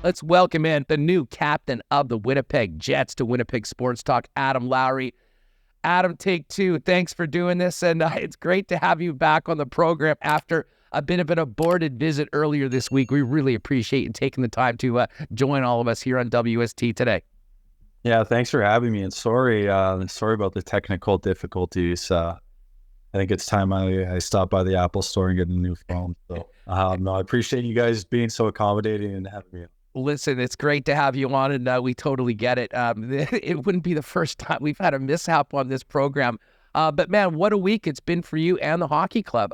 Let's welcome in the new captain of the Winnipeg Jets to Winnipeg Sports Talk, Adam Lowry. Adam, take two. Thanks for doing this, and it's great to have you back on the program after a bit of an aborted visit earlier this week. We really appreciate you taking the time to join all of us here on WST today. Yeah, thanks for having me, and sorry about the technical difficulties. I think it's time I stop by the Apple store and get a new phone. So no, I appreciate you guys being so accommodating and having me. Listen, it's great to have you on, and we totally get it. It wouldn't be the first time we've had a mishap on this program. But, man, what a week it's been for you and the hockey club.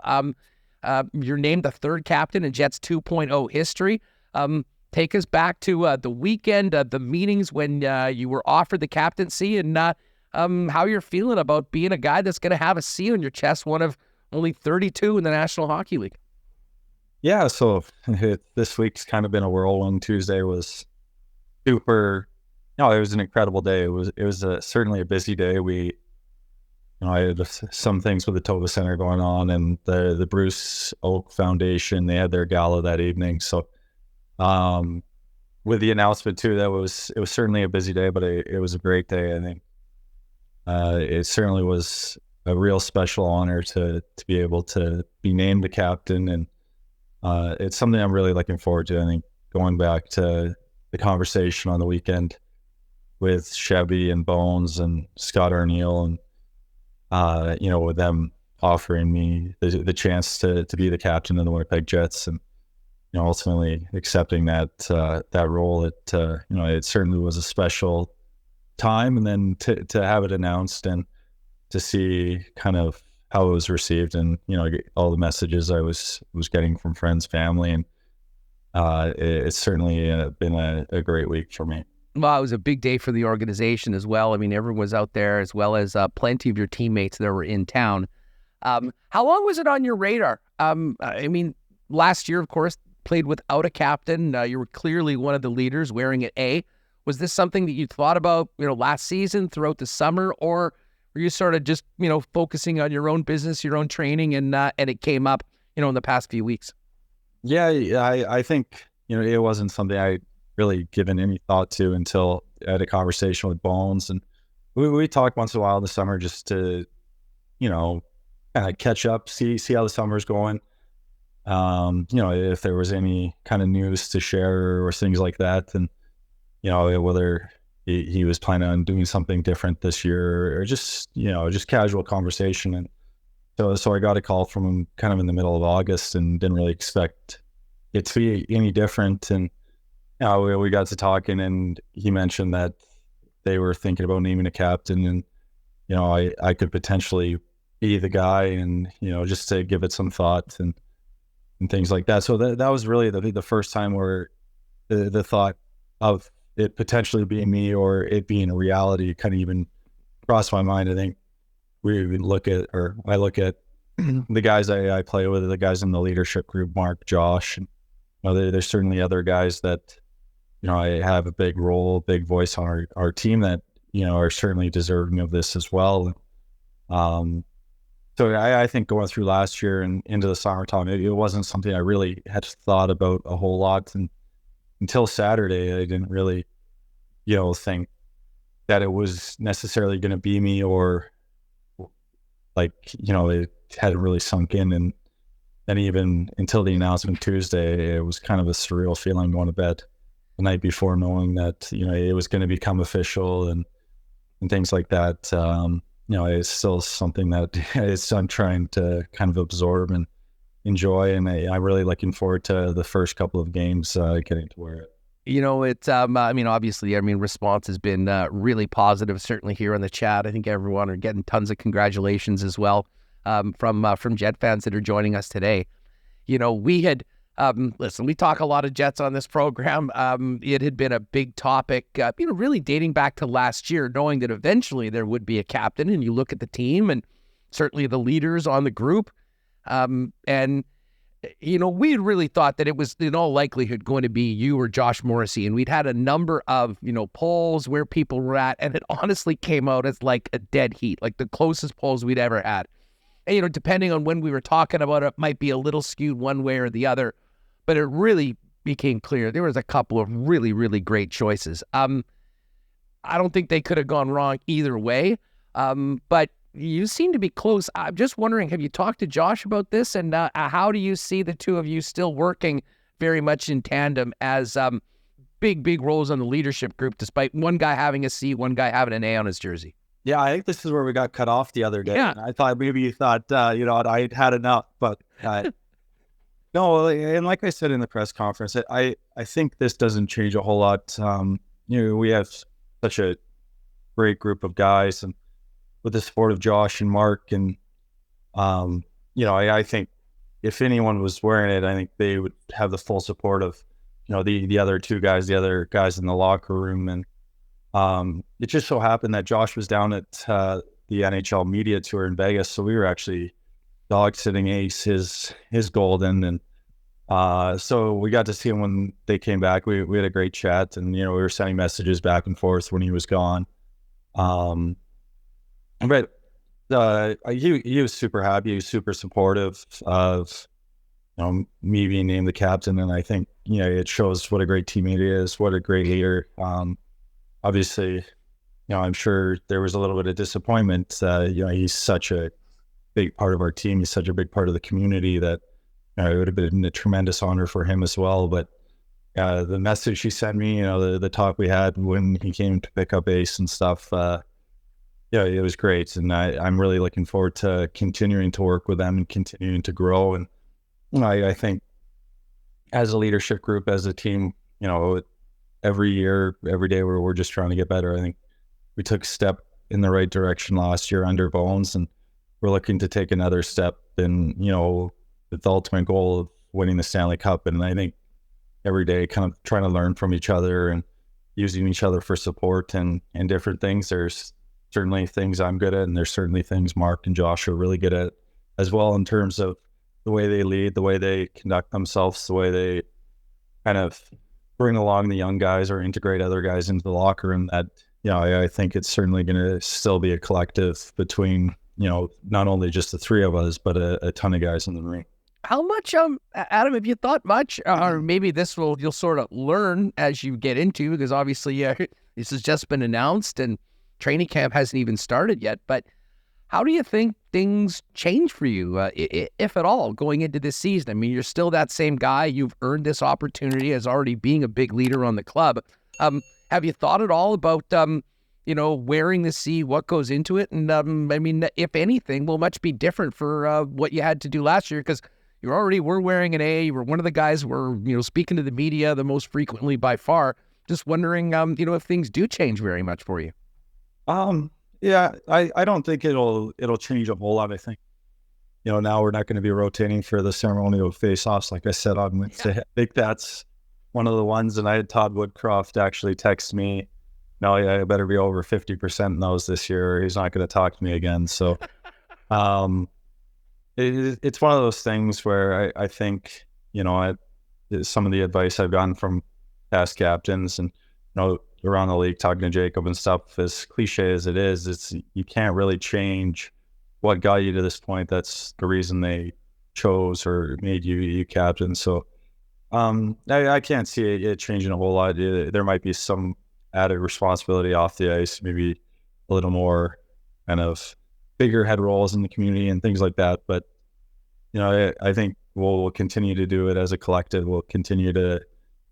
You're named the third captain in Jets 2.0 history. Take us back to the weekend, the meetings when you were offered the captaincy, and how you're feeling about being a guy that's going to have a C on your chest, one of only 32 in the National Hockey League. Yeah, so this week's kind of been a whirlwind. Tuesday was super. It was an incredible day. It was certainly a busy day. I had some things with the Tova Center going on, and the Bruce Oak Foundation, they had their gala that evening. So, with the announcement too, it was certainly a busy day, but it was a great day. I think it certainly was a real special honor to be able to be named the captain, and it's something I'm really looking forward to. I think going back to the conversation on the weekend with Chevy and Bones and Scott Arneal, and with them offering me the chance to be the captain of the Winnipeg Jets, and ultimately accepting that role, it certainly was a special time. And then to have it announced and to see kind of how it was received, and all the messages I was getting from friends, family, and it's certainly been a great week for me. Well, it was a big day for the organization as well. I mean, everyone was out there, as well as plenty of your teammates that were in town. How long was it on your radar? Last year, of course, played without a captain. You were clearly one of the leaders, wearing an A. Was this something that you thought about, last season, throughout the summer, or were you sort of just, focusing on your own business, your own training, and it came up, in the past few weeks? Yeah, I think, it wasn't something I really given any thought to until I had a conversation with Bones. And we talked once in a while in the summer just to, kind of catch up, see how the summer's going. If there was any kind of news to share or things like that, and, whether he was planning on doing something different this year, or just casual conversation. And so I got a call from him kind of in the middle of August and didn't really expect it to be any different. And, we got to talking, and he mentioned that they were thinking about naming a captain, and, I could potentially be the guy, and, just to give it some thought and things like that. So that was really the first time where the thought of it potentially being me or it being a reality kind of even crossed my mind. I think I look at the guys I play with, the guys in the leadership group, Mark, Josh, and there's certainly other guys that, I have a big role, big voice on our team that, are certainly deserving of this as well. So I think going through last year and into the summertime, it wasn't something I really had thought about a whole lot. And until Saturday, I didn't really, think that it was necessarily going to be me, or it hadn't really sunk in. And then even until the announcement Tuesday, it was kind of a surreal feeling going to bed the night before, knowing that, it was going to become official and things like that. It's still something that I'm trying to kind of absorb and enjoy, and I'm really looking forward to the first couple of games getting to wear it. Obviously, response has been really positive, certainly here on the chat. I think everyone are getting tons of congratulations as well from Jet fans that are joining us today. We had, listen, we talk a lot of Jets on this program. It had been a big topic, really dating back to last year, knowing that eventually there would be a captain, and you look at the team and certainly the leaders on the group. We had really thought that it was in all likelihood going to be you or Josh Morrissey. And we'd had a number of, polls where people were at, and it honestly came out as like a dead heat, like the closest polls we'd ever had. And, depending on when we were talking about it, might be a little skewed one way or the other, but it really became clear, there was a couple of really, really great choices. I don't think they could have gone wrong either way, but you seem to be close. I'm just wondering, have you talked to Josh about this, and how do you see the two of you still working very much in tandem as big roles on the leadership group, despite one guy having a C, one guy having an A on his jersey? Yeah, I think this is where we got cut off the other day. Yeah. I thought maybe you thought, I'd had enough, but no, and like I said in the press conference, I think this doesn't change a whole lot. We have such a great group of guys, and with the support of Josh and Mark, and I think if anyone was wearing it, I think they would have the full support of the other two guys, the other guys in the locker room. And it just so happened that Josh was down at the NHL media tour in Vegas, so we were actually dog sitting Ace, his golden, and so we got to see him when they came back. We had a great chat, and we were sending messages back and forth when he was gone. But he was super happy. He was super supportive of me being named the captain, and I think it shows what a great teammate he is, what a great leader. Obviously, I'm sure there was a little bit of disappointment. He's such a big part of our team. He's such a big part of the community that it would have been a tremendous honor for him as well. But the message he sent me, the talk we had when he came to pick up Ace and stuff, it was great. And I'm really looking forward to continuing to work with them and continuing to grow. And I think as a leadership group, as a team, every year, every day, we're just trying to get better. I think we took a step in the right direction last year under Bones, and we're looking to take another step in, with the ultimate goal of winning the Stanley Cup. And I think every day kind of trying to learn from each other and using each other for support and different things. There's certainly things I'm good at, and there's certainly things Mark and Josh are really good at as well, in terms of the way they lead, the way they conduct themselves, the way they kind of bring along the young guys or integrate other guys into the locker room. That, I think it's certainly going to still be a collective between, not only just the three of us, but a ton of guys in the ring. How much, Adam, have you thought much, or maybe you'll sort of learn as you get into, because obviously this has just been announced and training camp hasn't even started yet, but how do you think things change for you, if at all, going into this season? I mean, you're still that same guy. You've earned this opportunity as already being a big leader on the club. Have you thought at all about, wearing the C, what goes into it? And I mean, if anything, will much be different for what you had to do last year? Because you already were wearing an A. You were one of the guys who were, speaking to the media the most frequently by far. Just wondering, if things do change very much for you. Yeah, I don't think it'll change a whole lot. I think, now we're not going to be rotating for the ceremonial face-offs, like I said on Wednesday. I think that's one of the ones, and I had Todd Woodcroft actually text me, no, I better be over 50% in those this year, or he's not going to talk to me again. So it's one of those things where I think, some of the advice I've gotten from past captains and, around the league, talking to Jacob and stuff, as cliche as it is, you can't really change what got you to this point. That's the reason they chose or made you captain. So I can't see it changing a whole lot. There might be some added responsibility off the ice, maybe a little more kind of bigger head roles in the community and things like that. But, I think we'll continue to do it as a collective. We'll continue to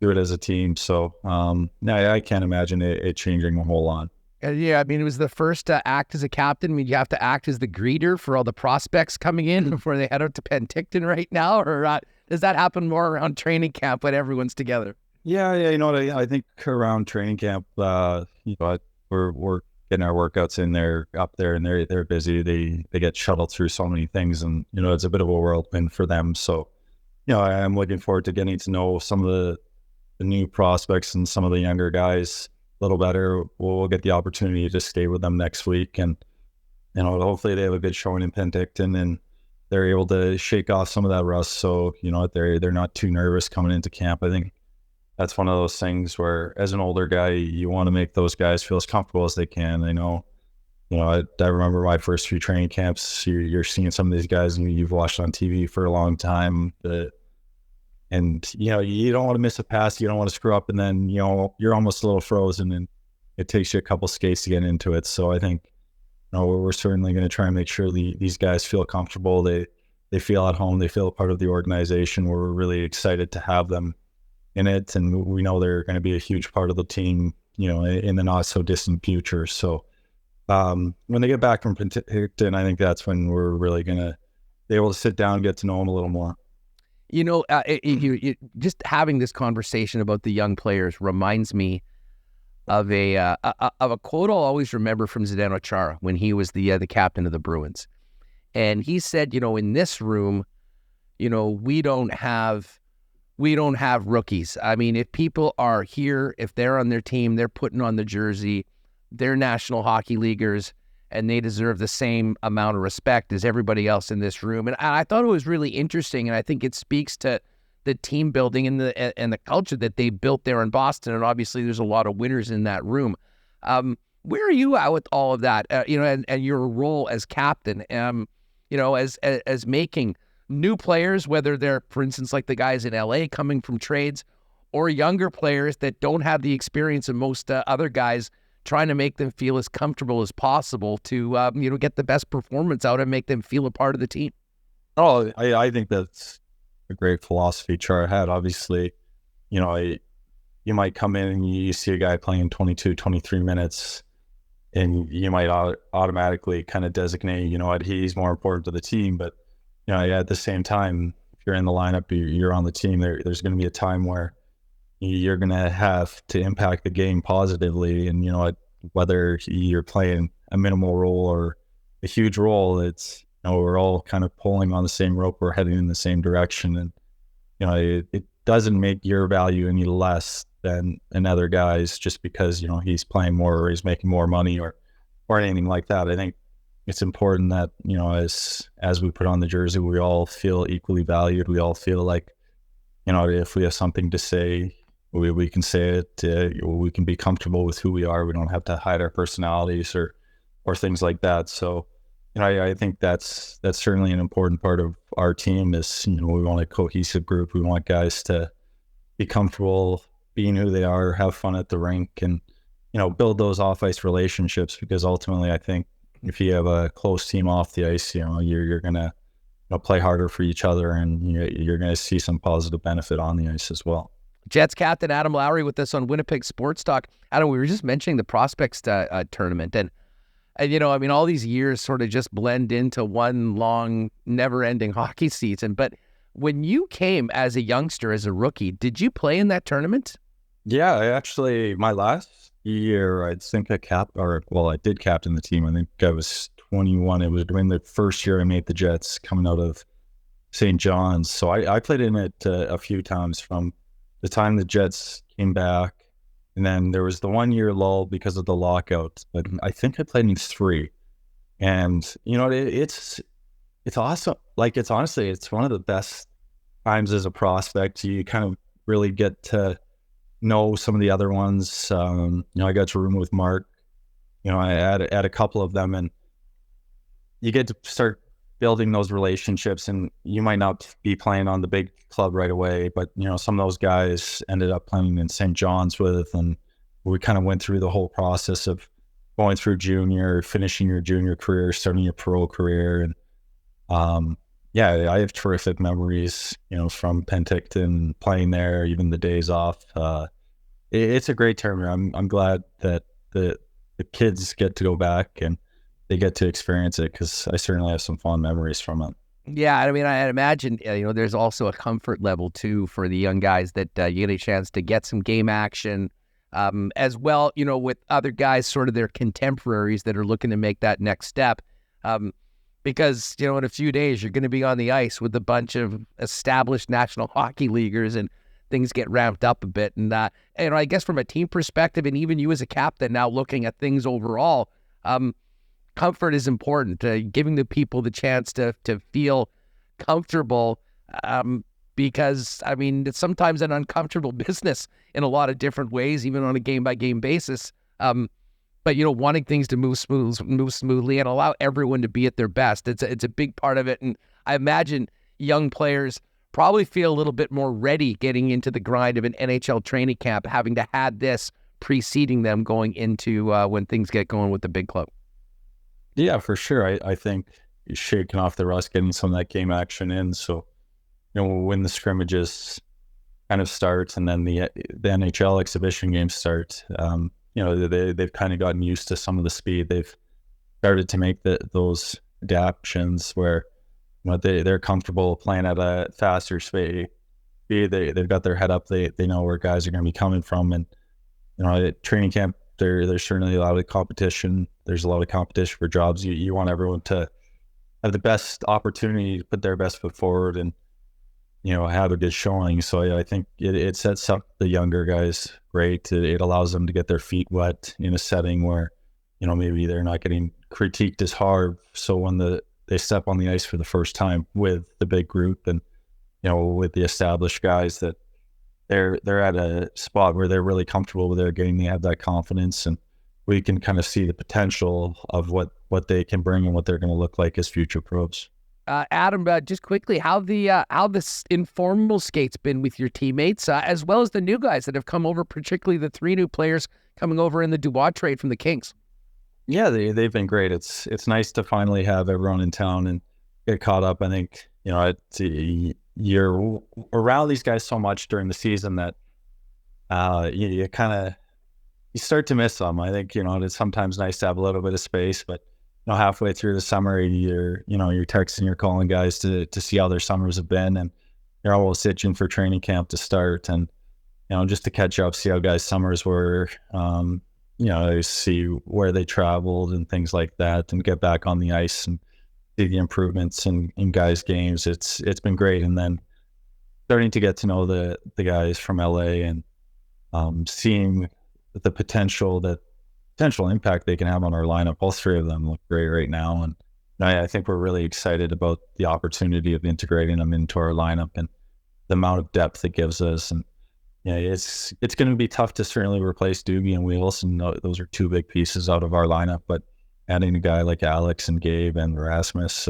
do it as a team. So I can't imagine it changing a whole lot. Yeah, I mean, it was the first to act as a captain. I mean, you have to act as the greeter for all the prospects coming in before they head out to Penticton right now, or does that happen more around training camp when everyone's together? Yeah, I think around training camp, we're getting our workouts in there, up there, and they're busy. They get shuttled through so many things, and it's a bit of a whirlwind for them. So, I'm looking forward to getting to know some of the new prospects and some of the younger guys a little better. We'll get the opportunity to stay with them next week, and hopefully they have a good showing in Penticton and they're able to shake off some of that rust. So they're not too nervous coming into camp. I think that's one of those things where, as an older guy, you want to make those guys feel as comfortable as they can. I remember my first few training camps. You're seeing some of these guys and you've watched on TV for a long time. And, you don't want to miss a pass. You don't want to screw up. And then, you're almost a little frozen and it takes you a couple skates to get into it. So I think, we're certainly going to try and make sure these guys feel comfortable. They feel at home. They feel a part of the organization. We're really excited to have them in it. And we know they're going to be a huge part of the team, in the not so distant future. So when they get back from Paterson, I think that's when we're really going to be able to sit down and get to know them a little more. Just having this conversation about the young players reminds me of a quote I'll always remember from Zdeno Chara when he was the captain of the Bruins, and he said, in this room, we don't have rookies. I mean, if people are here, if they're on their team, they're putting on the jersey, they're National Hockey Leaguers, and they deserve the same amount of respect as everybody else in this room. And I thought it was really interesting, and I think it speaks to the team building and the culture that they built there in Boston. And obviously, there's a lot of winners in that room. Where are you at with all of that? And your role as captain, as making new players, whether they're, for instance, like the guys in LA coming from trades, or younger players that don't have the experience of most other guys, trying to make them feel as comfortable as possible to, get the best performance out and make them feel a part of the team. Oh, I think that's a great philosophy Chara had. Obviously, you might come in and you see a guy playing 22, 23 minutes and you might automatically kind of designate, he's more important to the team. But, at the same time, if you're in the lineup, you're on the team, there's going to be a time where you're going to have to impact the game positively. And, whether you're playing a minimal role or a huge role, it's, we're all kind of pulling on the same rope. We're heading in the same direction. And, it doesn't make your value any less than another guy's just because, he's playing more or he's making more money or anything like that. I think it's important that, as we put on the jersey, we all feel equally valued. We all feel like, if we have something to say, we can say it. We can be comfortable with who we are. We don't have to hide our personalities or things like that. So, I think that's certainly an important part of our team is, we want a cohesive group. We want guys to be comfortable being who they are, have fun at the rink, and, build those off-ice relationships, because ultimately I think if you have a close team off the ice, you're going to play harder for each other, and you're going to see some positive benefit on the ice as well. Jets captain Adam Lowry with us on Winnipeg Sports Talk. Adam, we were just mentioning the Prospects tournament, and all these years sort of just blend into one long, never-ending hockey season. But when you came as a youngster, as a rookie, did you play in that tournament? Yeah, my last year, I think I did captain the team. I think I was 21. It was during the first year I made the Jets coming out of St. John's. So I played in it a few times from the time the Jets came back. And then there was the 1 year lull because of the lockout, but I think I played in 3. And, it's awesome. Like, it's honestly, it's one of the best times as a prospect. You kind of really get to know some of the other ones. I got to room with Mark, I had a couple of them, and you get to start building those relationships. And you might not be playing on the big club right away, but some of those guys ended up playing in St. John's with, and we kind of went through the whole process of going through junior, finishing your junior career, starting your pro career. And I have terrific memories, from Penticton, playing there, even the days off. It's a great tournament. I'm glad that the kids get to go back and they get to experience it, because I certainly have some fond memories from it. Yeah, I imagine, there's also a comfort level, too, for the young guys that you get a chance to get some game action as well, with other guys, sort of their contemporaries that are looking to make that next step. Because, in a few days, you're going to be on the ice with a bunch of established National Hockey Leaguers, and things get ramped up a bit. And, I guess from a team perspective, and even you as a captain now looking at things overall, comfort is important, giving the people the chance to feel comfortable, because, it's sometimes an uncomfortable business in a lot of different ways, even on a game-by-game basis. But, wanting things to move smoothly and allow everyone to be at their best, it's a big part of it. And I imagine young players probably feel a little bit more ready getting into the grind of an NHL training camp, having to had this preceding them going into when things get going with the big club. Yeah, for sure. I think shaking off the rust, getting some of that game action in. So, when the scrimmages kind of starts and then the NHL exhibition games start, they've kind of gotten used to some of the speed. They've started to make those adaptations where they're comfortable playing at a faster speed. They've got their head up. They know where guys are going to be coming from, and at training camp there's certainly a lot of competition. There's a lot of competition for jobs. You want everyone to have the best opportunity to put their best foot forward and have a good showing. So I think it sets up the younger guys great. It allows them to get their feet wet in a setting where maybe they're not getting critiqued as hard. So when they step on the ice for the first time with the big group and with the established guys, that they're at a spot where they're really comfortable with their game. They have that confidence, and we can kind of see the potential of what they can bring and what they're going to look like as future pros. Adam, just quickly, how this informal skate's been with your teammates, as well as the new guys that have come over, particularly the 3 new players coming over in the Dubois trade from the Kings. Yeah, they've been great. It's nice to finally have everyone in town and get caught up. I think you're around these guys so much during the season that you start to miss them. I think it's sometimes nice to have a little bit of space, but halfway through the summer, you're texting, you're calling guys to see how their summers have been, and you're almost itching for training camp to start, and just to catch up, see how guys' summers were, see where they traveled and things like that, and get back on the ice and see the improvements in guys' games. It's been great, and then starting to get to know the guys from LA and seeing the potential impact they can have on our lineup. All 3 of them look great right now, and I think we're really excited about the opportunity of integrating them into our lineup and the amount of depth it gives us. And it's going to be tough to certainly replace Doobie and Wheels, and those are 2 big pieces out of our lineup. But adding a guy like Alex and Gabe and Rasmus,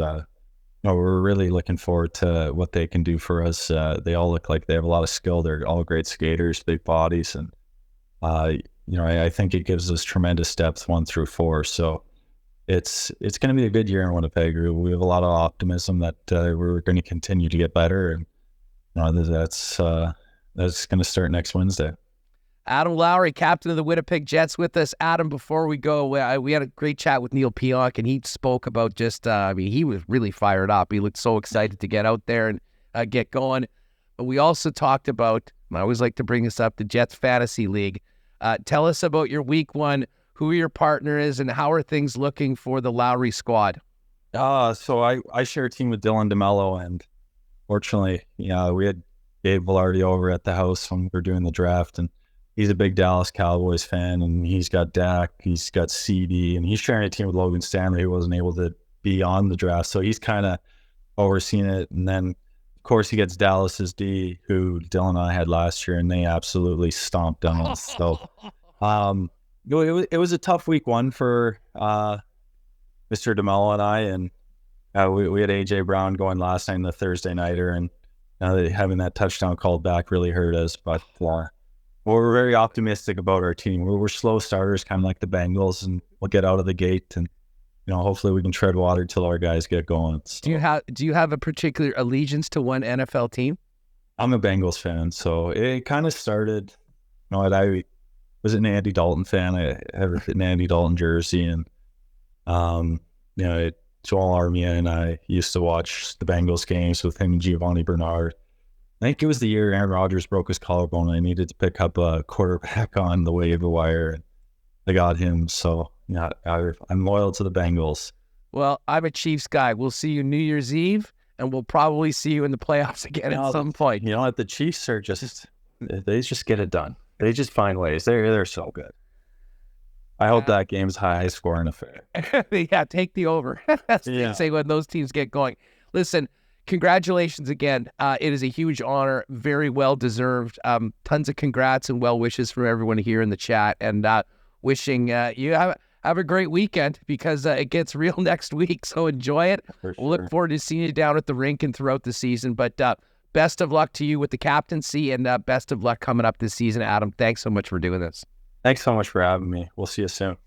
we're really looking forward to what they can do for us. They all look like they have a lot of skill. They're all great skaters, big bodies, and I think it gives us tremendous depth 1 through 4. So it's going to be a good year in Winnipeg. We have a lot of optimism that we're going to continue to get better, and that's going to start next Wednesday. Adam Lowry, captain of the Winnipeg Jets, with us. Adam, before we go, we had a great chat with Neil Pionk, and he spoke about he was really fired up. He looked so excited to get out there and get going. But we also talked about, I always like to bring this up, the Jets Fantasy League. Tell us about your week 1, who your partner is, and how are things looking for the Lowry squad? So I share a team with Dylan DeMello, and fortunately, we had Gabe Velarde over at the house when we were doing the draft, and he's a big Dallas Cowboys fan, and he's got Dak, he's got CD, and he's sharing a team with Logan Stanley, who wasn't able to be on the draft, so he's kind of overseeing it. And then, of course, he gets Dallas's D, who Dylan and I had last year, and they absolutely stomped on us. So it was a tough week 1 for Mr. DeMello and I, and we had AJ Brown going last night in the Thursday nighter, and having that touchdown called back really hurt us. But we're very optimistic about our team. We're slow starters, kind of like the Bengals, and we'll get out of the gate, and hopefully we can tread water till our guys get going. So, do you have a particular allegiance to one NFL team? I'm a Bengals fan, so it kind of started. I was an Andy Dalton fan. I have an Andy Dalton jersey, and Joel Armia and I used to watch the Bengals games with him and Giovanni Bernard. I think it was the year Aaron Rodgers broke his collarbone, and I needed to pick up a quarterback on the waiver wire, and I got him. So I'm loyal to the Bengals. Well, I'm a Chiefs guy. We'll see you New Year's Eve, and we'll probably see you in the playoffs again at some point. The Chiefs are they just get it done. They just find ways. They're so good. I hope that game's high scoring affair. Yeah, take the over. Say when those teams get going. Listen, congratulations again. It is a huge honor, very well deserved. Tons of congrats and well wishes from everyone here in the chat, and wishing you have a great weekend, because it gets real next week. So enjoy it. For sure. We'll look forward to seeing you down at the rink and throughout the season. But best of luck to you with the captaincy, and best of luck coming up this season, Adam. Thanks so much for doing this. Thanks so much for having me. We'll see you soon.